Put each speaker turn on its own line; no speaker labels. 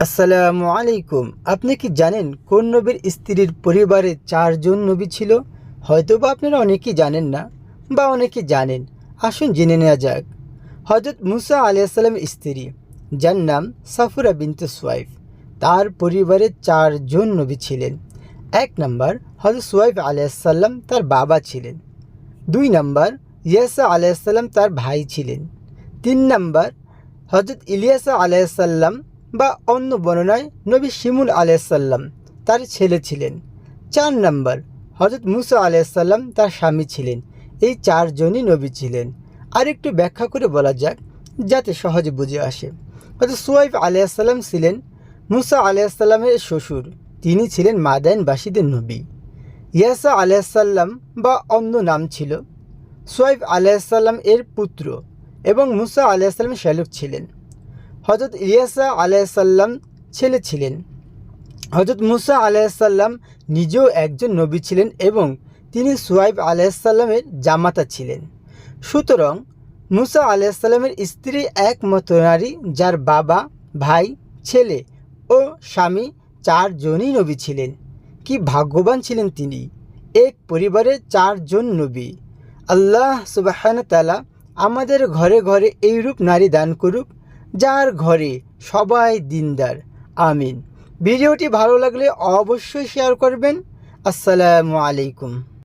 আসসালামু আলাইকুম। আপনি কি জানেন কোন নবীর স্ত্রীর পরিবারে 4 জন নবী ছিল? হয়তোবা আপনারা অনেকেই জানেন না বা অনেকে জানেন। আসুন জেনে নেওয়া যাক। হযরত মুসা আলাইহিস সালামের স্ত্রী, যার নাম সাফুরা বিনতে সুয়াইফ, তার পরিবারে 4 জন নবী ছিলেন। 1 নাম্বার হযরত সুয়াইফ আলাইহিস সালাম, তার বাবা ছিলেন। 2 নাম্বার ইয়াসা আলাইহিস সালাম, তার ভাই ছিলেন। 3 নাম্বার হযরত ইলিয়াসা আলাইহিস সালাম বা অন্য বর্ণনায় নবী শিমুল আলাইহিস সালাম, তার ছেলে ছিলেন। 4 নাম্বার হযরত মুসা আলাইহিস সালাম, তার স্বামী ছিলেন। এই 4 জনই নবী ছিলেন। আর একটু ব্যাখ্যা করে বলা যাক যাতে সহজে বুঝে আসে। হযরত সুয়াইফ আলাইহিস সালাম ছিলেন মুসা আলাইহিস সালামের শ্বশুর। তিনি ছিলেন মাদায়েনবাসীদের নবী। ইয়াসা আলাইহিস সালাম বা অন্য নাম ছিল সুয়াইফ আলাইহিস সালাম এর পুত্র এবং মুসা আলাইহিস সালামের শ্যালক ছিলেন। হযরত ইলিয়াসা আলাইহিস সালাম ছেলে ছিলেন। হযরত মুসা আলাইহিস সালাম নিজেও একজন নবী ছিলেন এবং তিনি সুয়াইব আলাইহিস সালামের জামাতা ছিলেন। সুতরাং মুসা আলাইহিস সালামের স্ত্রী একমাত্র নারী যার বাবা, ভাই, ছেলে ও স্বামী 4 জনই নবী ছিলেন। কি ভাগ্যবান ছিলেন তিনি! এক পরিবারে 4 জন নবী। আল্লাহ সুবহানাহু ওয়া তাআলা আমাদের ঘরে ঘরে এইরূপ নারী দান করুক, যার ঘরে সবাই দিনদার। আমিন। ভিডিওটি ভালো লাগলে অবশ্যই শেয়ার করবেন। আসসালামু আলাইকুম।